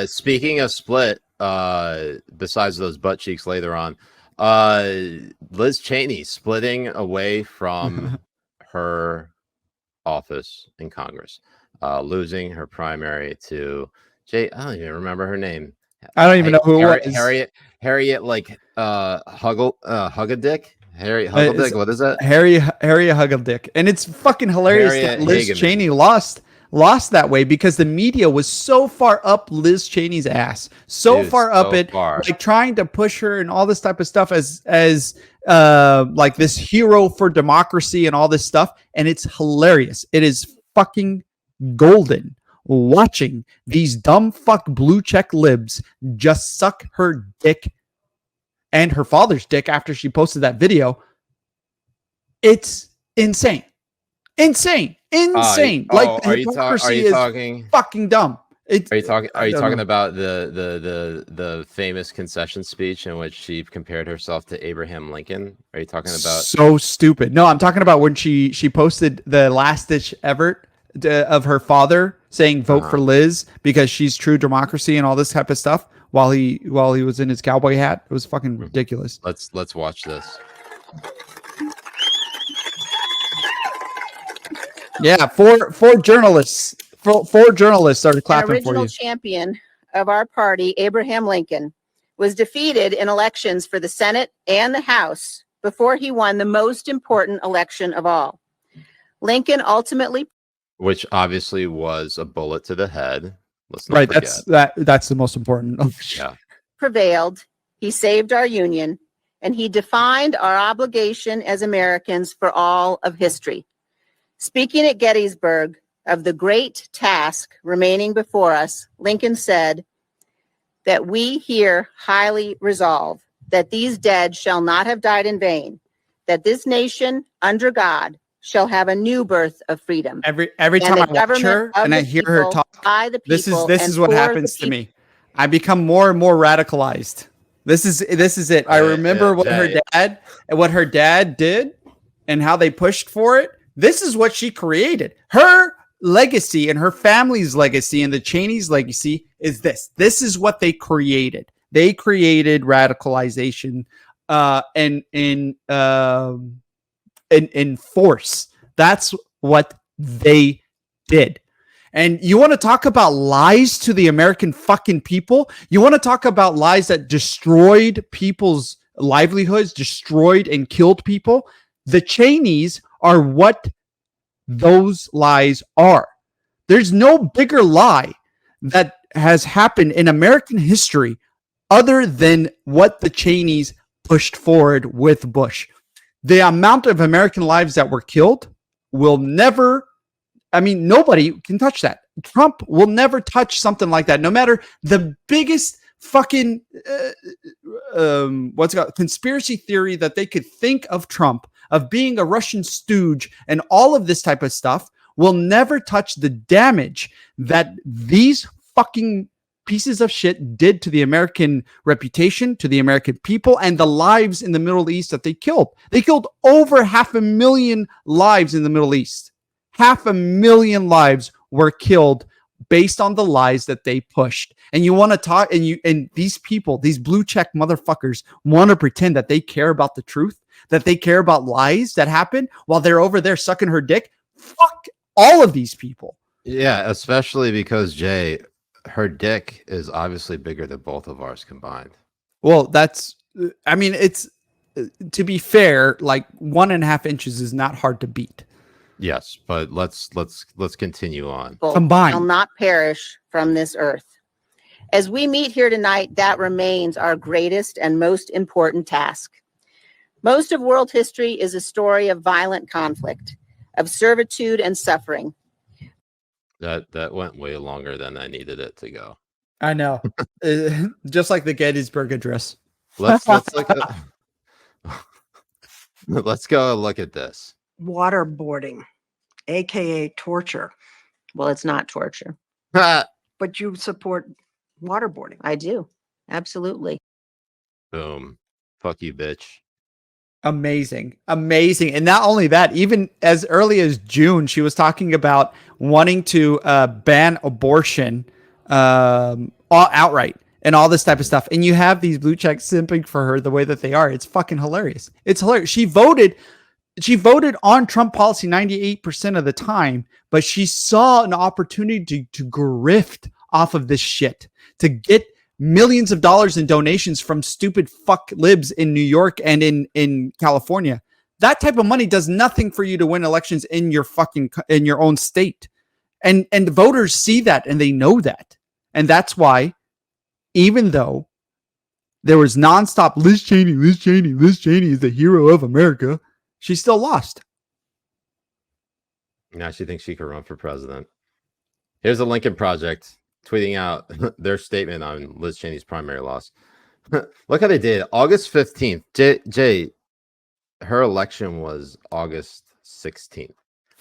Speaking of split, besides those butt cheeks later on, Liz Cheney splitting away from her office in Congress, losing her primary to I don't even remember her name. I don't even know who it was. Harriet, like Hug-a-Dick. Harry Huggledick. What is that? Harry Huggledick. And it's fucking hilarious that Liz Cheney lost that way because the media was so far up Liz Cheney's ass, like trying to push her and all this type of stuff as like this hero for democracy and all this stuff. And it's hilarious. It is fucking golden watching these dumb fuck blue check libs just suck her dick and her father's dick after she posted that video. It's insane. Like are you talking fucking dumb. Are you talking about the famous concession speech in which she compared herself to Abraham Lincoln? Are you talking about so stupid? No, I'm talking about when she posted the last ditch effort of her father saying vote for Liz because she's true democracy and all this type of stuff while he was in his cowboy hat. It was fucking ridiculous. Let's watch this. Yeah, four journalists started clapping for you. The original champion of our party, Abraham Lincoln, was defeated in elections for the Senate and the House before he won the most important election of all. Lincoln ultimately, which obviously was a bullet to the head. Let's not forget. That's the most important. Yeah. Prevailed. He saved our union, and he defined our obligation as Americans for all of history. Speaking at Gettysburg of the great task remaining before us, Lincoln said that we here highly resolve that these dead shall not have died in vain, that this nation under God shall have a new birth of freedom. Every time I watch her and I hear her talk, this is what happens to me. I become more and more radicalized. This is it. I remember what her dad did and how they pushed for it. This is what she created. Her legacy and her family's legacy and the Cheney's legacy is this. This is what they created. They created radicalization in force. That's what they did. And you want to talk about lies to the American fucking people? You want to talk about lies that destroyed people's livelihoods, destroyed and killed people? The Cheneys are what those lies are. There's no bigger lie that has happened in American history other than what the Cheneys pushed forward with Bush. The amount of American lives that were killed will never, nobody can touch that. Trump will never touch something like that, no matter the biggest fucking conspiracy theory that they could think of Trump, of being a Russian stooge and all of this type of stuff, will never touch the damage that these fucking pieces of shit did to the American reputation, to the American people, and the lives in the Middle East that they killed. They killed over 500,000 lives in the Middle East. 500,000 lives were killed based on the lies that they pushed. And you want to talk, and these people, these blue check motherfuckers, want to pretend that they care about the truth, that they care about lies that happen while they're over there sucking her dick. Fuck all of these people. Yeah, especially because, Jay, her dick is obviously bigger than both of ours combined. Well, it's, to be fair, like 1.5 inches is not hard to beat. Yes, but let's continue on. Combined. Shall not perish from this earth. As we meet here tonight, that remains our greatest and most important task. Most of world history is a story of violent conflict, of servitude and suffering. That went way longer than I needed it to go. I know. Just like the Gettysburg Address. Let's look at, let's go look at this. Waterboarding, aka torture. Well, it's not torture. But you support waterboarding. I do. Absolutely. Boom. Fuck you, bitch. Amazing. And not only that, even as early as June, she was talking about wanting to ban abortion all outright and all this type of stuff. And you have these blue checks simping for her the way that they are. It's fucking hilarious. It's hilarious. She voted on Trump policy 98% of the time, but she saw an opportunity to grift off of this shit, to get millions of dollars in donations from stupid fuck libs in New York and in California. That type of money does nothing for you to win elections in your own state. And the voters see that and they know that. And that's why, even though there was nonstop Liz Cheney is the hero of America, she still lost. Now she thinks she could run for president. Here's the Lincoln Project tweeting out their statement on Liz Cheney's primary loss. Look how they did. August 15th. Jay, her election was August 16th.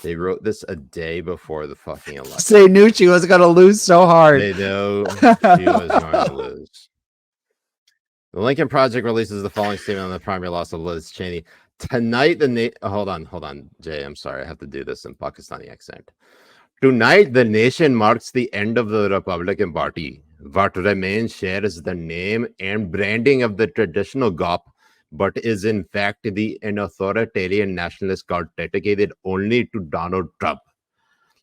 They wrote this a day before the fucking election. They knew she was going to lose so hard. They know she was going to lose. The Lincoln Project releases the following statement on the primary loss of Liz Cheney. Tonight, hold on, Jay. I'm sorry. I have to do this in Pakistani accent. Tonight, the nation marks the end of the Republican Party. What remains shares the name and branding of the traditional GOP, but is in fact an authoritarian nationalist cult dedicated only to Donald Trump.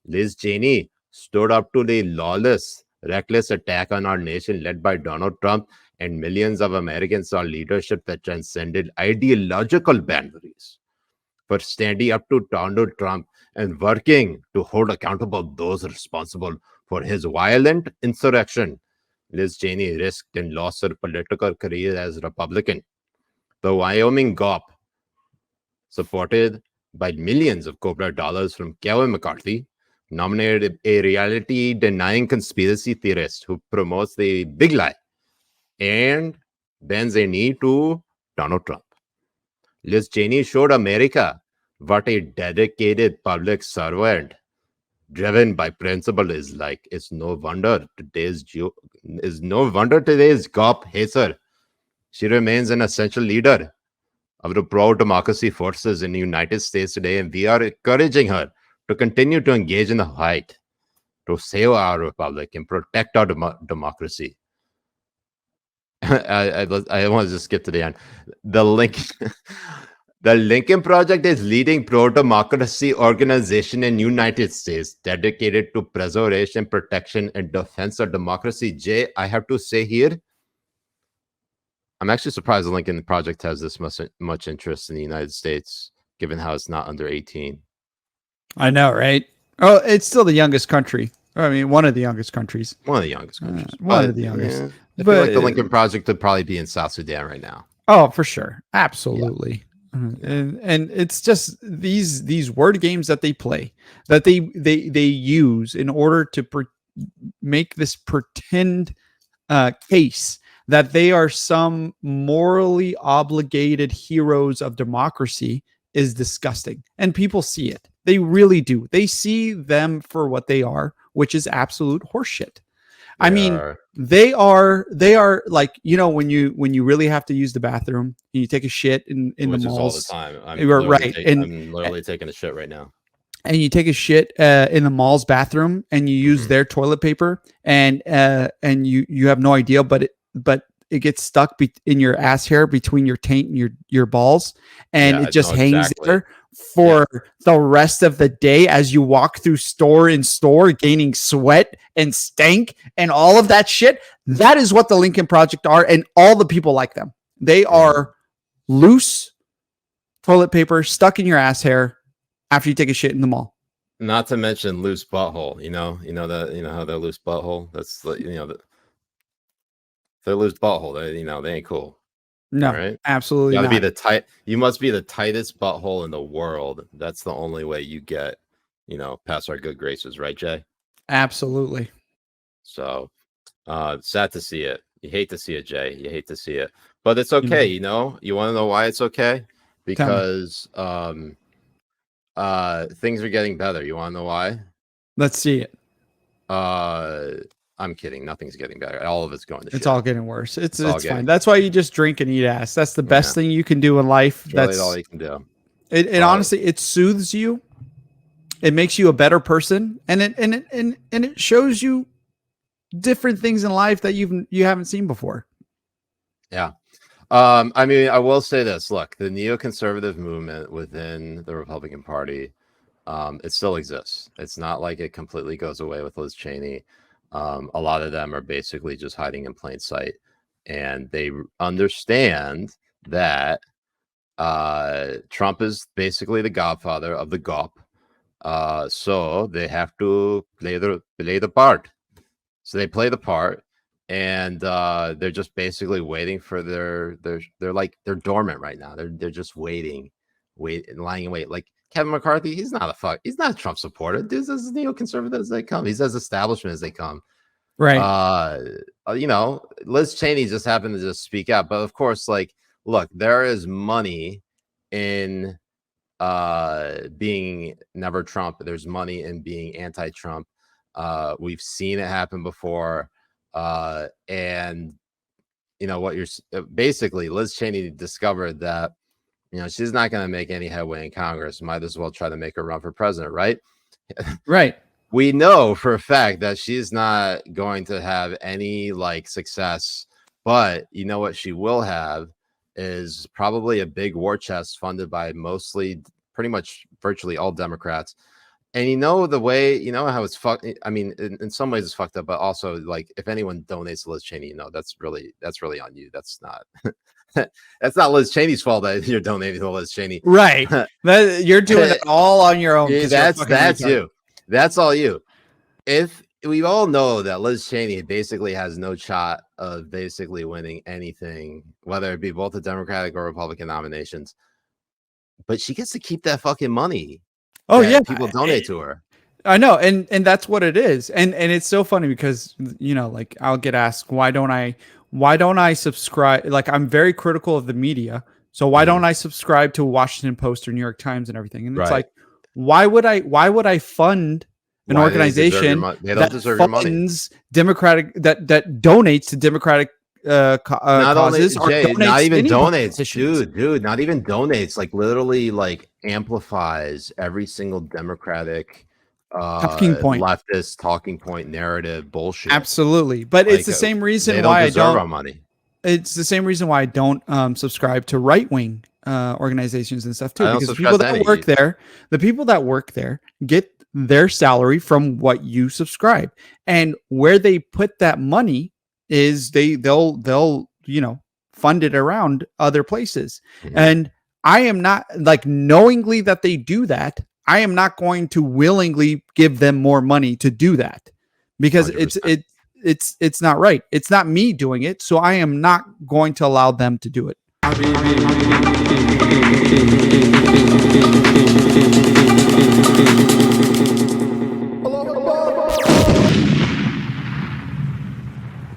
Liz Cheney stood up to the lawless, reckless attack on our nation led by Donald Trump, and millions of Americans saw leadership that transcended ideological boundaries. For standing up to Donald Trump and working to hold accountable those responsible for his violent insurrection, Liz Cheney risked and lost her political career as a Republican. The Wyoming GOP, supported by millions of corporate dollars from Kevin McCarthy, nominated a reality-denying conspiracy theorist who promotes the big lie and bends a knee to Donald Trump. Liz Cheney showed America what a dedicated public servant driven by principle is like. It's no wonder today's GOP hates her. She remains an essential leader of the pro-democracy forces in the United States today, and we are encouraging her to continue to engage in the fight to save our republic and protect our democracy. I want to just skip to the end. The Lincoln Project is leading pro-democracy organization in United States dedicated to preservation, protection, and defense of democracy. Jay, I have to say here, I'm actually surprised the Lincoln Project has this much interest in the United States, given how it's not under 18. I know, right? Oh, it's still the youngest country. I mean, one of the youngest countries. One of the youngest countries. One of the youngest. Yeah, I feel like the Lincoln Project would probably be in South Sudan right now. Oh, for sure. Absolutely. Yeah. And it's just these word games that they play, that they use in order to make this pretend case that they are some morally obligated heroes of democracy is disgusting. And people see it. They really do. They see them for what they are, which is absolute horseshit. I mean, they are like, you know, when you really have to use the bathroom and you take a shit in the malls all the time. I'm literally taking a shit right now. And you take a shit in the mall's bathroom and you use their toilet paper and you have no idea, but it gets stuck in your ass hair between your taint and your balls, and it just hangs there for the rest of the day as you walk through store in store, gaining sweat and stank and all of that shit. That is what the Lincoln Project are, and all the people like them. They are loose toilet paper stuck in your ass hair after you take a shit in the mall. Not to mention loose butthole. You know how they're loose butthole. That's they're loose butthole. They ain't cool. No, right? Absolutely not. You must be the tightest butthole in the world. That's the only way you get, past our good graces, right, Jay? Absolutely. So, sad to see it. You hate to see it, Jay. You hate to see it, but it's okay. You want to know why it's okay? Because things are getting better. You want to know why? Let's see it. I'm kidding. Nothing's getting better. All of it's going to shit. It's all getting worse. It's fine. That's why you just drink and eat ass. That's the best thing you can do in life. That's all you can do. It honestly, it soothes you. It makes you a better person, and it shows you different things in life that you haven't seen before. Yeah. I mean, I will say this. Look, the neoconservative movement within the Republican Party, it still exists. It's not like it completely goes away with Liz Cheney. A lot of them are basically just hiding in plain sight, and they understand that Trump is basically the godfather of the GOP. So they have to play the part. So they play the part, and they're just basically waiting for they're dormant right now. They're just lying in wait. Like Kevin McCarthy, he's not a Trump supporter. Dude's as neoconservative as they come. He's as establishment as they come. Right. Liz Cheney just happened to just speak out, but of course, like, look, there is money in being never Trump. There's money in being anti-Trump. We've seen it happen before. And you know what, basically Liz Cheney discovered that, she's not going to make any headway in Congress. Might as well try to make her run for president, right? Right. We know for a fact that she's not going to have any success, but you know what she will have is probably a big war chest funded by pretty much virtually all Democrats. And the way, how it's fucked. I mean, in some ways it's fucked up, but also if anyone donates to Liz Cheney, that's really on you. That's not that's not Liz Cheney's fault that you're donating to Liz Cheney. Right. You're doing it all on your own. Yeah, that's you. That's all you. If we all know that Liz Cheney basically has no shot of basically winning anything, whether it be both the Democratic or Republican nominations, but she gets to keep that fucking money. Oh yeah, people donate to her. I know, and that's what it is, and it's so funny because I'll get asked why don't I subscribe? I'm very critical of the media, so why don't I subscribe to Washington Post or New York Times and everything? And it's right. Why would I fund an organization that funds Democratic that donates to Democratic causes? Not even donates, dude. Not even donates. Literally, amplifies every single Democratic leftist talking point narrative bullshit. Absolutely, but it's the same reason why I don't. Our money. It's the same reason why I don't subscribe to right-wing organizations and stuff too, because the people that work there get their salary from what you subscribe, and where they put that money is they'll fund it around other places. Mm-hmm. And I am not knowingly that they do that. I am not going to willingly give them more money to do that because 100%. It's not right. It's not me doing it, so I am not going to allow them to do it.